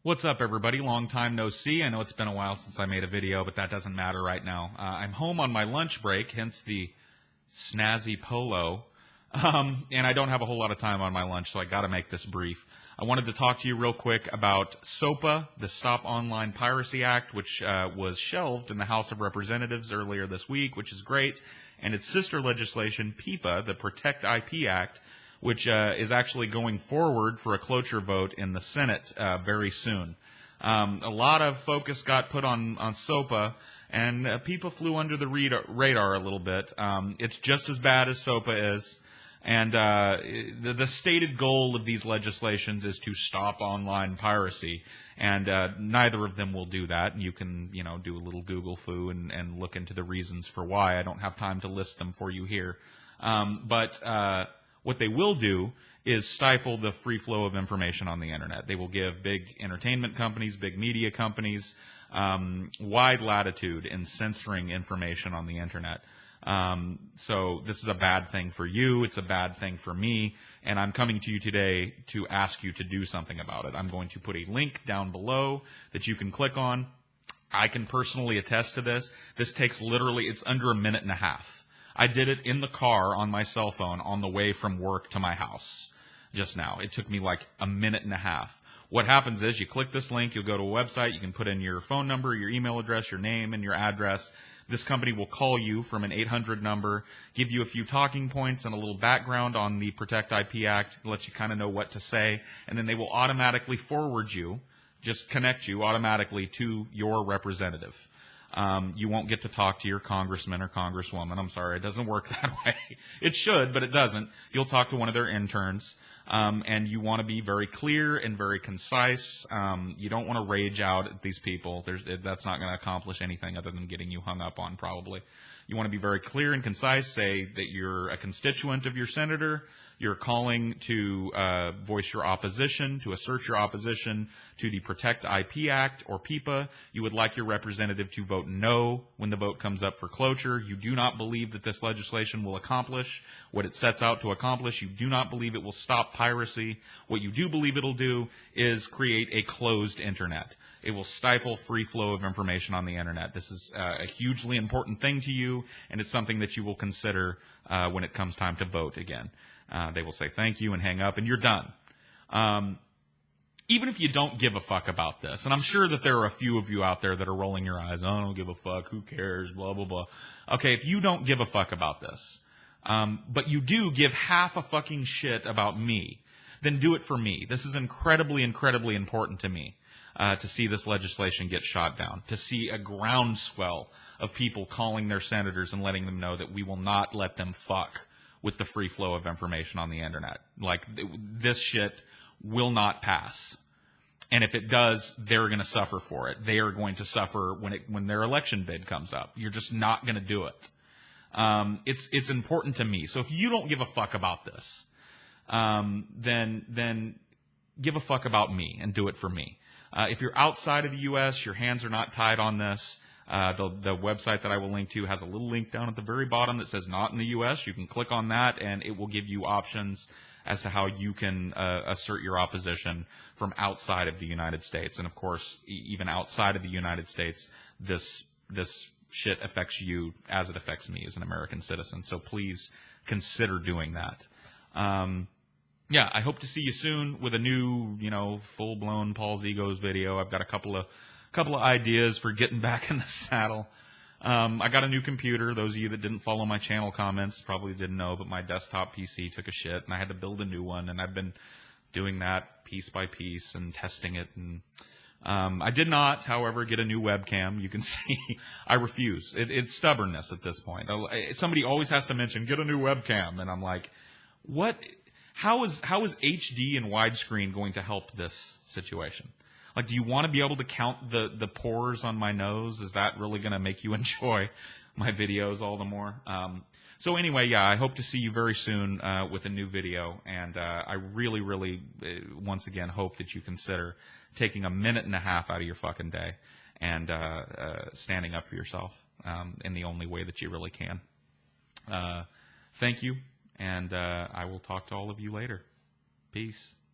What's up, everybody? Long time no see. I know it's been a while since I made a video, but that doesn't matter right now. I'm home on my lunch break, hence the snazzy polo. And I don't have a whole lot of time on my lunch, so I got to make this brief. I wanted to talk to you real quick about SOPA, the Stop Online Piracy Act, which was shelved in the House of Representatives earlier this week, which is great, and its sister legislation, PIPA, the Protect IP Act, which is actually going forward for a cloture vote in the Senate very soon. A lot of focus got put on SOPA, and PIPA flew under the radar a little bit. It's just as bad as SOPA is, and the stated goal of these legislations is to stop online piracy, and neither of them will do that. And you can, do a little Google foo and look into the reasons for why. I don't have time to list them for you here, but what they will do is stifle the free flow of information on the internet. They will give big entertainment companies, big media companies, wide latitude in censoring information on the internet. So this is a bad thing for you. It's a bad thing for me. And I'm coming to you today to ask you to do something about it. I'm going to put a link down below that you can click on. I can personally attest to this. This takes literally, it's under a minute and a half. I did it in the car on my cell phone on the way from work to my house just now. It took me like a minute and a half. What happens is you click this link, you'll go to a website, you can put in your phone number, your email address, your name, and your address. This company will call you from an 800 number, give you a few talking points and a little background on the Protect IP Act, let you kind of know what to say, and then they will automatically forward you, just connect you automatically to your representative. You won't get to talk to your congressman or congresswoman. I'm sorry, it doesn't work that way. It should, but it doesn't. You'll talk to one of their interns, and you want to be very clear and very concise. You don't want to rage out at these people. That's not going to accomplish anything other than getting you hung up on, probably. You want to be very clear and concise. Say that you're a constituent of your senator. You're calling to voice your opposition, to assert your opposition to the Protect IP Act or PIPA. You would like your representative to vote no when the vote comes up for cloture. You do not believe that this legislation will accomplish what it sets out to accomplish. You do not believe it will stop piracy. What you do believe it'll do is create a closed internet. It will stifle free flow of information on the internet. This is a hugely important thing to you, and it's something that you will consider when it comes time to vote again. They will say thank you and hang up, and you're done. Even if you don't give a fuck about this, and I'm sure that there are a few of you out there that are rolling your eyes, I don't give a fuck, who cares, blah, blah, blah. Okay, if you don't give a fuck about this, but you do give half a fucking shit about me, then do it for me. This is incredibly, incredibly important to me, to see this legislation get shot down, to see a groundswell of people calling their senators and letting them know that we will not let them fuck with the free flow of information on the internet. Like, this shit will not pass. And if it does, they're going to suffer for it. They are going to suffer when their election bid comes up. You're just not going to do it. It's important to me. So if you don't give a fuck about this, then give a fuck about me and do it for me. If you're outside of the U.S., your hands are not tied on this. The website that I will link to has a little link down at the very bottom that says not in the U.S. You can click on that, and it will give you options as to how you can assert your opposition from outside of the United States. And, of course, even outside of the United States, this shit affects you as it affects me as an American citizen. So please consider doing that. Yeah, I hope to see you soon with a new, full-blown Paul's Egos video. I've got a couple of ideas for getting back in the saddle. I got a new computer. Those of you that didn't follow my channel comments probably didn't know, but my desktop PC took a shit, and I had to build a new one, and I've been doing that piece by piece and testing it. And I did not, however, get a new webcam. You can see I refuse. It's stubbornness at this point. Somebody always has to mention, get a new webcam, and I'm like, what? How is HD and widescreen going to help this situation? Like, do you want to be able to count the pores on my nose? Is that really going to make you enjoy my videos all the more? So anyway, yeah, I hope to see you very soon with a new video. And I really, really, once again, hope that you consider taking a minute and a half out of your fucking day and standing up for yourself in the only way that you really can. Thank you, and I will talk to all of you later. Peace.